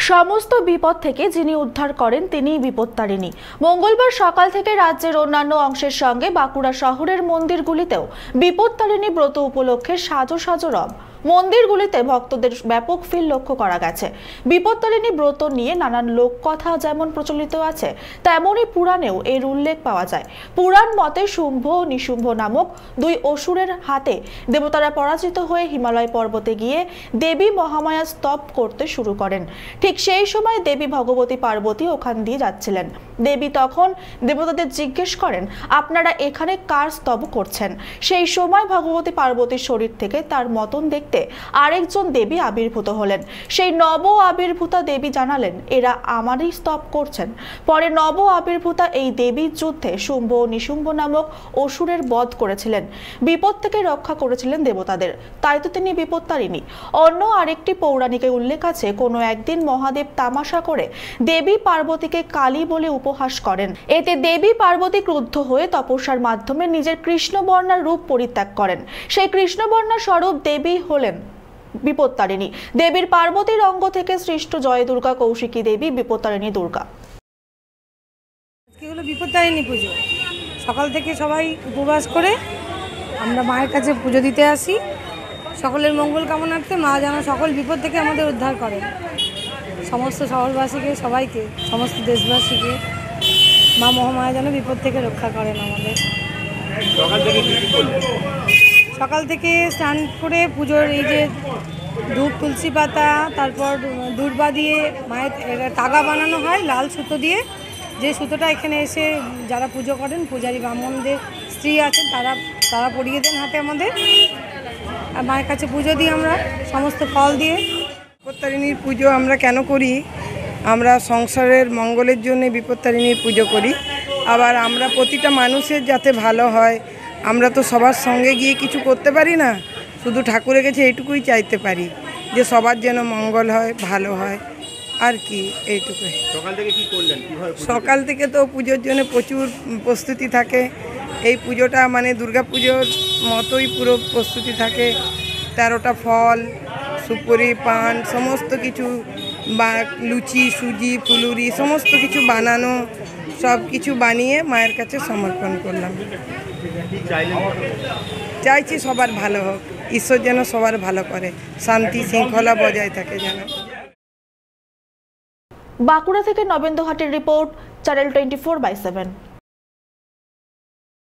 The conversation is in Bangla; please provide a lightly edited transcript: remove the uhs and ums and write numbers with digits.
সমস্ত বিপদ থেকে যিনি উদ্ধার করেন তিনিই বিপত্তারিণী। মঙ্গলবার সকাল থেকে রাজ্যের অন্যান্য অংশের সঙ্গে বাঁকুড়া শহরের মন্দিরগুলিতেও বিপত্তারিণী ব্রত উপলক্ষে সাজো সাজো রব। মন্দিরগুলিতে ভক্তদের ব্যাপক ভিড় লক্ষ্য করা গেছে। বিপত্তারিণী ব্রত নিয়ে নানান লোককথা যেমন প্রচলিত আছে, তেমনই পুরাণেও এর উল্লেখ পাওয়া যায়। পুরাণ মতে শুম্ভ ও নিশুম্ভ নামক দুই অসুরের হাতে দেবতারা পরাজিত হয়ে হিমালয় পর্বতে গিয়ে দেবী মহামায়া স্তব করতে শুরু করেন। ঠিক সেই সময় দেবী ভগবতী পার্বতী ওখান দিয়ে যাচ্ছিলেন। দেবী তখন দেবতাদের জিজ্ঞেস করেন, আপনারা এখানে কার স্তব করছেন? সেই সময় ভগবতী পার্বতীর শরীর থেকে তার মতন দেখতে আরেকজন দেবী আবির্ভূত হলেন। সেই নব আবির্ভূতা দেবী জানালেন, এরা আমারই স্তব করছেন। পরে নব আবির্ভূতা এই দেবীর যুদ্ধে শুম্ভ ও নিশুম্ভ নামক অসুরের বধ করেছিলেন, বিপদ থেকে রক্ষা করেছিলেন দেবতাদের, তাই তো তিনি বিপত্তারিণী। অন্য আরেকটি পৌরাণিকে উল্লেখ আছে, কোনো একদিন মহাদেব তামাশা করে দেবী পার্বতীকে কালী বলে উপহাস করেন। এতে দেবী পার্বতী ক্রুদ্ধ হয়ে তপস্যার মাধ্যমে নিজের কৃষ্ণবর্ণার রূপ পরিত্যাগ করেন। সেই কৃষ্ণবর্ণা স্বরূপ দেবী হলেন বিপত্তারিণী। দেবীর পার্বতীর অঙ্গ থেকে সৃষ্ট জয় দুর্গা কৌশিকী দেবী বিপত্তারিণী দুর্গা। আজকে হলো বিপত্তারিণী পুজো। সকাল থেকে সবাই উপবাস করে আমরা মায়ের কাছে পুজো দিতে আসি। সকলের মঙ্গল কামনার্থে মা যেন সকল বিপদ থেকে আমাদের উদ্ধার করেন। সমস্ত শহরবাসীকে, সবাইকে, সমস্ত দেশবাসীকে মা মহামায়া যেন বিপদ থেকে রক্ষা করেন আমাদের। সকাল থেকে স্নান করে পুজোর এই যে ধূপ, তুলসী পাতা, তারপর দূর্বা দিয়ে মায়ের তাগা বানানো হয় লাল সুতো দিয়ে। যে সুতোটা এখানে এসে যারা পুজো করেন, পূজারী ব্রাহ্মণদের স্ত্রী আছেন, তারা পরিয়ে দেন হাতে আমাদের। আর মায়ের কাছে পুজো দিই আমরা সমস্ত ফল দিয়ে। বিপত্তারিণীর পুজো আমরা কেন করি? আমরা সংসারের মঙ্গলের জন্য বিপত্তারিণীর পুজো করি। আবার আমরা প্রতিটা মানুষের যাতে ভালো হয়, আমরা তো সবার সঙ্গে গিয়ে কিছু করতে পারি না, শুধু ঠাকুরের কাছে এইটুকুই চাইতে পারি যে সবার যেন মঙ্গল হয়, ভালো হয়, আর কি এইটুকুই। সকাল থেকে কি করলেন? সকাল থেকে তো পুজোর জন্য প্রচুর প্রস্তুতি থাকে। এই পুজোটা মানে দুর্গা পুজোর মতোই পুরো প্রস্তুতি থাকে। 13টা ফল, সুপুরি, পান, সমস্ত কিছু, বা লুচি, সুজি, ফুলুরি সমস্ত কিছু বানানো, সব কিছু বানিয়ে মায়ের কাছে সমর্পণ করলাম। চাইছি সবার ভালো হোক, ঈশ্বর যেন সবার ভালো করে, শান্তি শৃঙ্খলা বজায় থাকে যেন। বাঁকুড়া থেকে নবেন্দু হাটের রিপোর্ট, চ্যানেল 24/7।